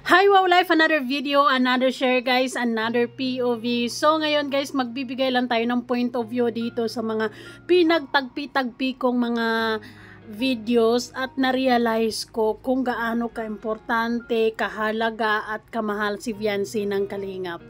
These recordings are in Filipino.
Hi Wow Life, another video, another share guys, another POV. So ngayon guys, magbibigay lang tayo ng point of view dito sa mga pinagtagpi-tagpi kong mga videos at na-realize ko kung gaano ka-importante, kahalaga at kamahal si Viancy ng Kalingap.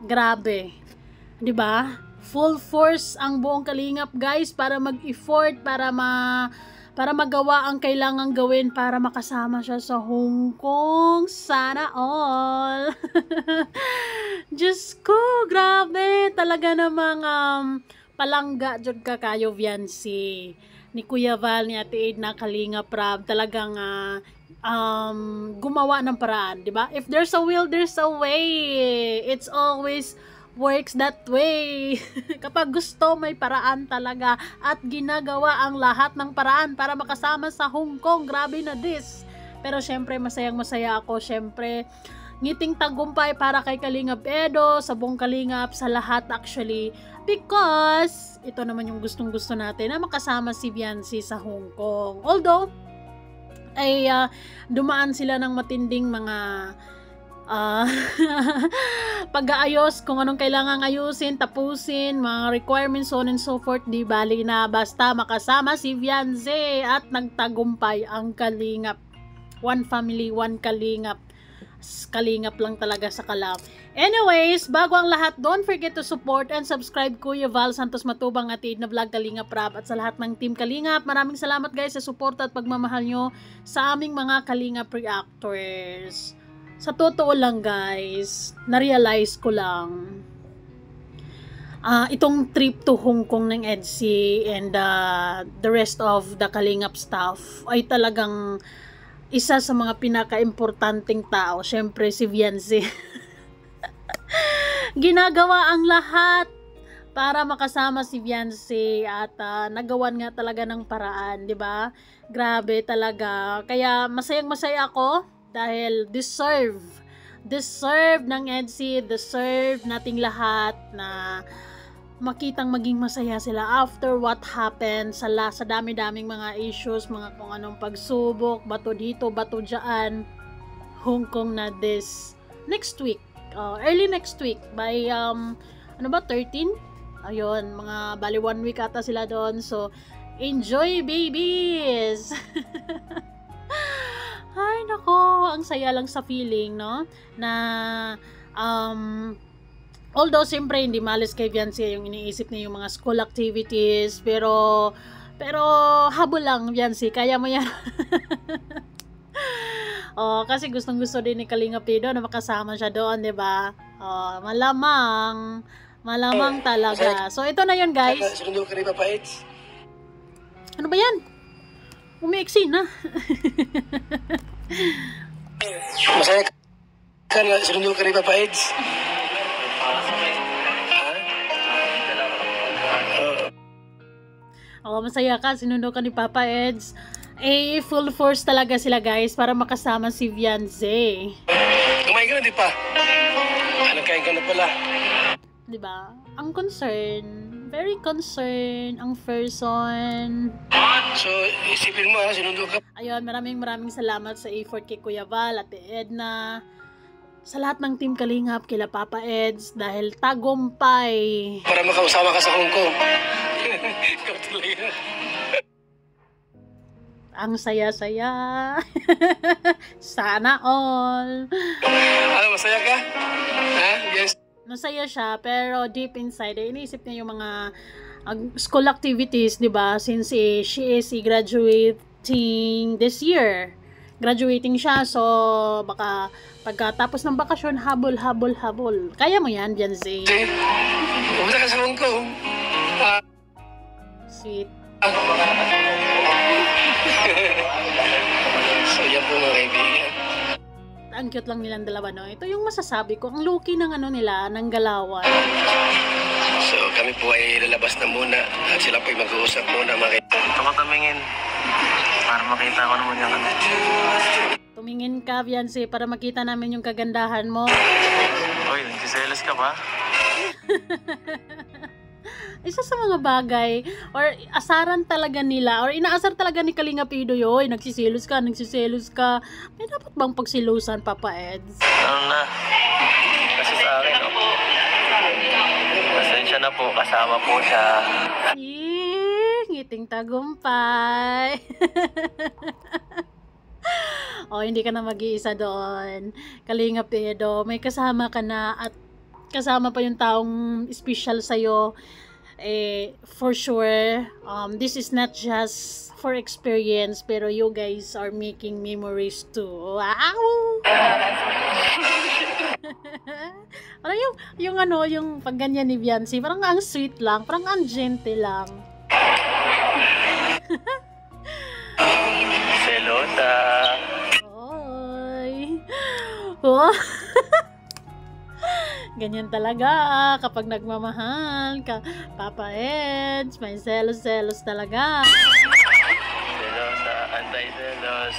Grabe, 'di ba? Full force ang buong Kalingap guys para mag-effort, para magawa ang kailangang gawin para makasama siya sa Hong Kong. Sana all. Diyos ko, grabe. Talaga namang palangga jud ka kayo Viancy. Ni Kuya Val, ni Ate Edna, Kalingap Rab, talagang gumawa ng paraan, di ba? If there's a will, there's a way. It's always works that way. Kapag gusto, may paraan talaga at ginagawa ang lahat ng paraan para makasama sa Hong Kong. Grabe na this. Pero syempre, masayang masaya ako. Syempre, ngiting tagumpay para kay Kalingap Edo, sa buong Kalingap, sa lahat actually. Because, ito naman yung gustong gusto natin na makasama si Viancy sa Hong Kong. Although, ay dumaan sila ng matinding mga pag-aayos kung anong kailangang ayusin, tapusin, mga requirements, so on and so forth. Di bali na basta makasama si Viancy at nagtagumpay ang Kalingap. One family, one Kalingap. Kalingap lang talaga sa Kalab. Anyways, bago ang lahat, don't forget to support and subscribe Kuya Val Santos Matubang at Edna Vlog, Kalingap Rap at sa lahat ng team Kalingap. Maraming salamat guys sa support at pagmamahal nyo sa aming mga Kalingap reactors. Sa totoo lang guys, na-realize ko lang itong trip to Hong Kong ng EDSI and the rest of the Kalingap staff ay talagang isa sa mga pinaka-importanting tao. Syempre si Viancy. Ginagawa ang lahat para makasama si Viancy at nagawan nga talaga ng paraan, 'di ba? Grabe talaga. Kaya masayang-masaya ako dahil deserve ng EDSI, deserve nating lahat na makitang maging masaya sila after what happened sa dami-daming mga issues, mga kung anong pagsubok, bato dito, bato dyan. Hong Kong na this next week, early next week by 13? Ayun, mga bali 1 week ata sila doon. So enjoy babies. Ay nako, ang saya lang sa feeling, no? Na although siyempre hindi malis kay Viancy yung iniisip niya yung mga school activities, pero habol lang Viancy, kaya mo yan. Kasi gustong-gusto din ni Kalingap Edo na makasama siya doon, 'di ba? Malamang talaga. So ito na 'yon, guys. Sundo ka rin pa Eds. Ano ba 'yan? Umiiksi na. Masaya ka na sundo ka rin pa Eds. Masaya ka, sinundo ka ni Papa Eds. Full force talaga sila guys para makasama si Viancy. Kumain ka na di pa? Ano kain ka na pala? Diba? Ang concern, very concerned ang person. So, isipin mo sinundo ka. Ayun, maraming salamat sa effort kay Kuya Val at Edna. Sa lahat ng team Kalingap, kila Papa Eds, dahil tagumpay. Para makasama ka sa Hong Kong. Ikaw talaga. Ang saya-saya. Sana all. Ano, masaya ka? Ha? Yes. Masaya siya, pero deep inside, iniisip niya yung mga school activities, di ba? Since she is graduating this year. Graduating siya, so baka pagkatapos ng bakasyon, habol. Kaya mo yan, Viancy. Pumunta ka sa Hong Kong. Sweet. So, yan po mga kaibigan. Ang cute lang nilang dalawa, no? Ito yung masasabi ko, ang low-key ng nila, ng galawan. So, kami po ay lalabas na muna at sila po ay mag-uusap muna. Tumatamingin para makita ko naman yung ano. Tumingin ka, Viancy, para makita namin yung kagandahan mo. Uy, nagsiselos ka ba? isa sa mga bagay or asaran talaga nila or inaasar talaga ni Kalinga Pido yoy, nagsiselos ka, may dapat bang pagsilusan, Papa Eds? Ano na, kasi sa akin, pasensya na po, kasama po siya. Ngiting tagumpay. Hindi ka na mag-iisa doon, Kalinga Pido, may kasama ka na at kasama pa yung taong special sa'yo. For sure, this is not just for experience, pero you guys are making memories too. Wow! Parang yung pag ganyan ni Viancy, parang ang sweet lang, parang ang gentle lang. Selosa. Oy. Ganyan talaga kapag nagmamahal ka, Papa Eds, may selos talaga. Selosa, anti-selos.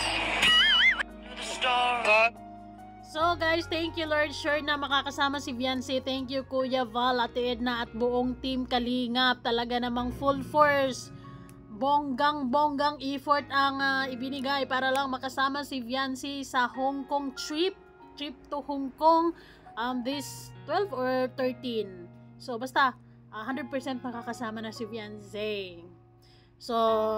So guys, thank you Lord, sure na makakasama si Viancy. Thank you Kuya Val, Ate Edna at buong team Kalingap. Talaga namang full force, bonggang effort ang ibinigay para lang makasama si Viancy sa Hong Kong trip to Hong Kong this 12 or 13. So basta 100% makakasama na si Viancy. So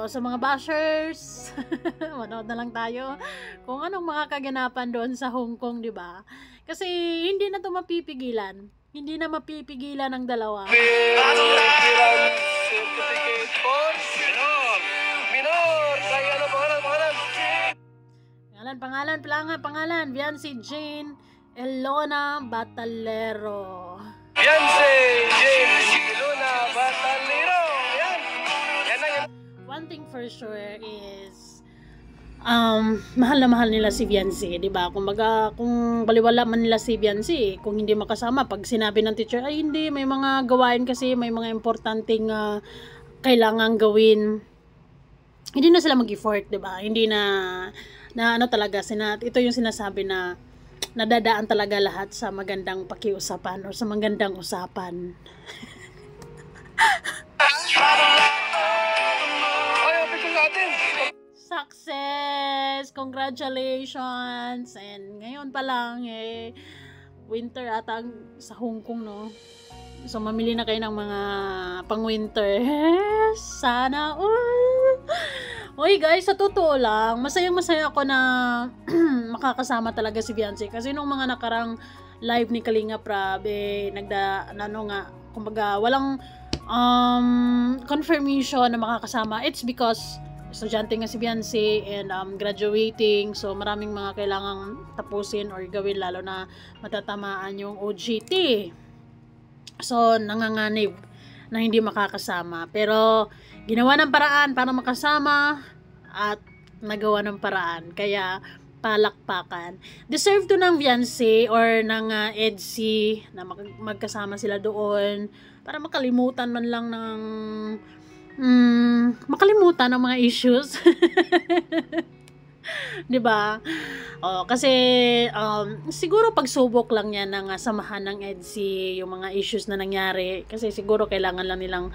sa mga bashers, manood na lang tayo kung anong mga kaganapan doon sa Hong Kong, di ba? Kasi hindi na 'to mapipigilan. Hindi na mapipigilan ng dalawa. Pangalan, Viancy Jane Elona Batalero. Viancy Jane Elona Batalero. Yan. One thing for sure is mahal na mahal nila si Viancy, di ba? Kung baliwala man nila si Viancy, kung hindi makasama, pag sinabi ng teacher, ay hindi, may mga gawain kasi, may mga importanteng kailangang gawin, hindi na sila mag-effort, di ba? Hindi na ano talaga, ito yung sinasabi na nadadaan talaga lahat sa magandang pakiusapan or sa magandang usapan. Success! Congratulations! And ngayon pa lang, winter ata sa Hong Kong, no? So, mamili na kayo ng mga pang-winter. Sana all! Uy guys, sa totoo lang, masayang-masaya ako na makakasama talaga si Viancy. Kasi nung mga nakarang live ni Kalinga Prab, kumbaga, walang confirmation na makakasama. It's because estudyante nga si Viancy and graduating, so maraming mga kailangang tapusin or gawin, lalo na matatamaan yung OJT. So nanganganib na hindi makakasama, pero ginawa ng paraan para makasama at nagawa ng paraan, kaya palakpakan. Deserve to ng Viancy or ng EDSI na magkasama sila doon para makalimutan man lang ng makalimutan ng mga issues. 'Di ba? Kasi siguro pagsubok lang 'yan ng samahan ng EDSI, yung mga issues na nangyari, kasi siguro kailangan lang nilang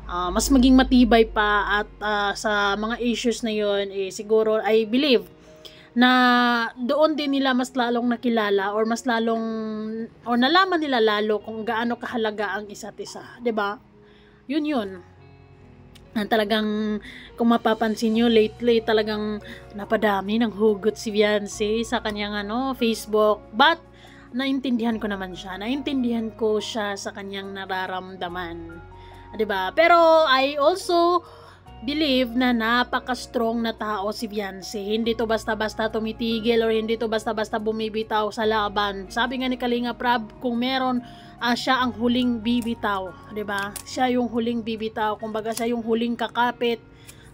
mas maging matibay pa at sa mga issues na 'yon, siguro I believe na doon din nila mas lalong nakilala or mas lalong nalaman nila lalo kung gaano kahalaga ang isa't isa, 'di ba? Yun. Talagang kung mapapansin nyo lately, talagang napadami ng hugot si Viancy sa kanyang Facebook, but naintindihan ko siya sa kanyang nararamdaman, 'di ba? Pero I also believe na napaka-strong na tao si Viancy. Hindi to basta-basta tumitigil or hindi to basta-basta bumibitaw sa laban. Sabi nga ni Kalinga Prab, kung meron siya ang huling bibitaw, 'di ba? Siya yung huling bibitaw, kumbaga siya yung huling kakapit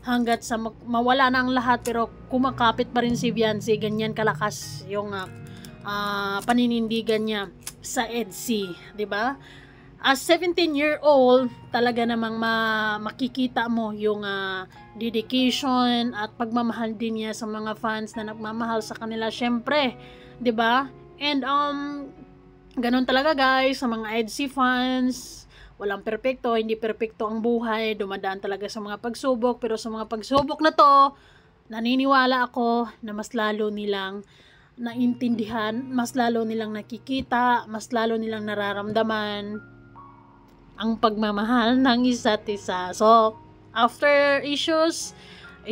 hanggat sa mawala na ang lahat, pero kumakapit pa rin si Viancy. Ganyan kalakas yung paninindigan niya sa EDSI, 'di ba? As 17-year-old, talaga namang makikita mo yung dedication at pagmamahal din niya sa mga fans na nagmamahal sa kanila, syempre, 'di ba? And ganun talaga guys, sa mga EDSI fans, walang perpekto, hindi perpekto ang buhay, dumadaan talaga sa mga pagsubok, pero sa mga pagsubok na to, naniniwala ako na mas lalo nilang naintindihan, mas lalo nilang nakikita, mas lalo nilang nararamdaman ang pagmamahal ng isa't isa. So, after issues,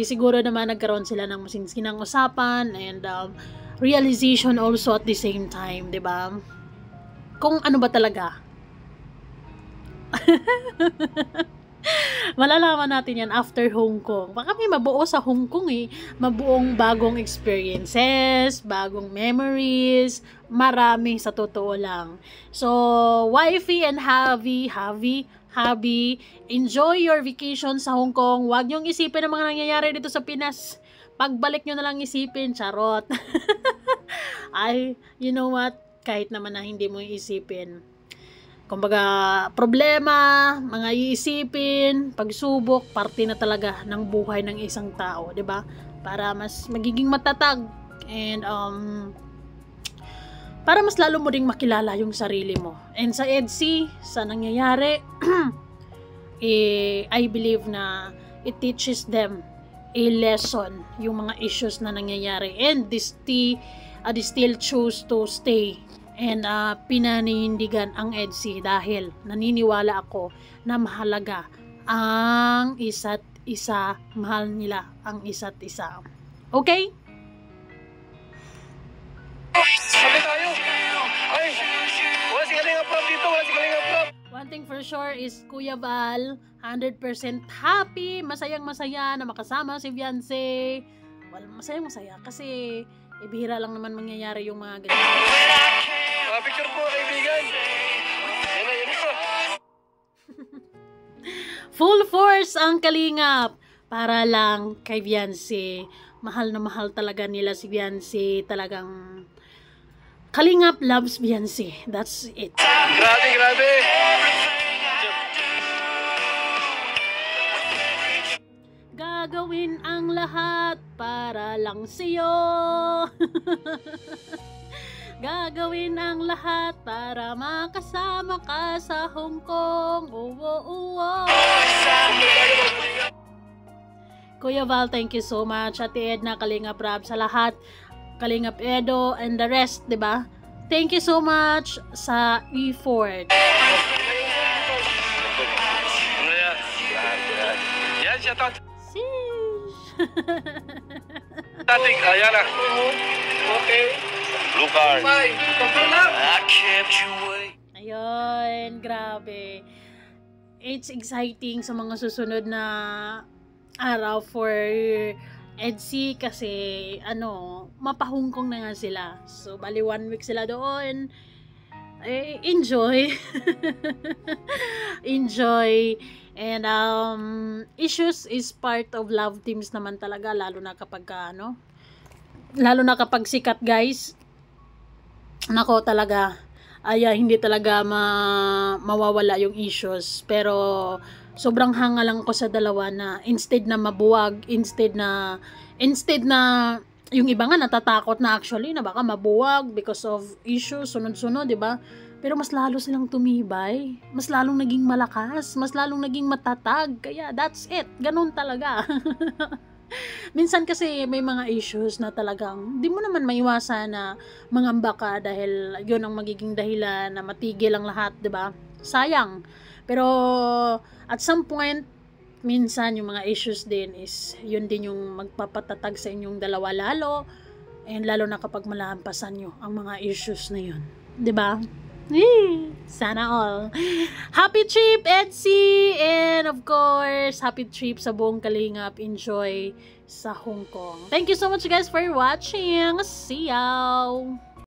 siguro naman nagkaroon sila ng masinsinang usapan and realization also at the same time, 'di ba? Kung ano ba talaga. Malalaman natin yan after Hong Kong. Baka may mabuo sa Hong Kong mabuong bagong experiences, bagong memories, marami sa totoo lang. So, wifey and hubby, enjoy your vacation sa Hong Kong. Huwag niyong isipin ang mga nangyayari dito sa Pinas. Pagbalik nyo na lang isipin, charot. Ay, you know what? Kahit naman na hindi mo isipin. Kumbaga, problema, mga iisipin, pagsubok, parte na talaga ng buhay ng isang tao, 'di ba? Para mas magiging matatag and para mas lalo mo ding makilala yung sarili mo. And sa EDSI, sa nangyayari, I believe na it teaches them a lesson yung mga issues na nangyayari, and they still choose to stay and pinanindigan ang EDSI dahil naniniwala ako na mahalaga ang isa't isa, mahal nila ang isa't isa. Okay? Sabi tayo. Ay, wala si Kalinga Prab dito, wala si Kalinga Prab. One thing for sure is Kuya Val, 100% happy, masayang-masaya na makasama si Beyonce. Well, masayang-masaya kasi bihira lang naman mangyayari yung mga ganyan. Picture po, kaibigan. Yan na, yan ito. Full force ang Kalingap para lang kay Beyonce. Mahal na mahal talaga nila si Beyonce. Talagang Kalingap loves Beyonce. That's it. Grabe, grabe. Gagawin ang lahat para lang sa'yo. Gagawin ang lahat para makasama ka sa Hong Kong. Kuya Val, thank you so much. Ate Edna, Kalingap Rab, sa lahat. Kalingap Edo and the rest, 'di ba? Thank you so much sa effort. Yan siya, Tot. Sheesh. Tating, ayan na. Okay. Blue card. I kept you waiting. Ayun, grabe. It's exciting sa mga susunod na araw for EDSI kasi mapahungkong na nga sila. So, bali 1 week sila doon. Enjoy. Enjoy. And issues is part of love teams naman talaga, lalo na kapag sikat, guys. Nako talaga, hindi talaga mawawala yung issues. Pero sobrang hanga lang ko sa dalawa na instead na mabuwag, instead na yung iba nga natatakot na actually na baka mabuwag because of issues sunod-sunod, 'di ba? Pero mas lalo silang tumibay, mas lalong naging malakas, mas lalong naging matatag. Kaya that's it, ganun talaga. Minsan kasi may mga issues na talagang di mo naman maiwasan na mangamba ka dahil yun ang magiging dahilan na matigil ang lahat, 'di ba? Sayang. Pero at some point, minsan yung mga issues din is yun din yung magpapatatag sa inyong dalawa lalo, and lalo na kapag malampasan nyo ang mga issues na yun, 'di ba? Sana all. Happy trip, EDSI! And of course, happy trip sa buong Kalingap. Enjoy sa Hong Kong. Thank you so much guys for watching. See you!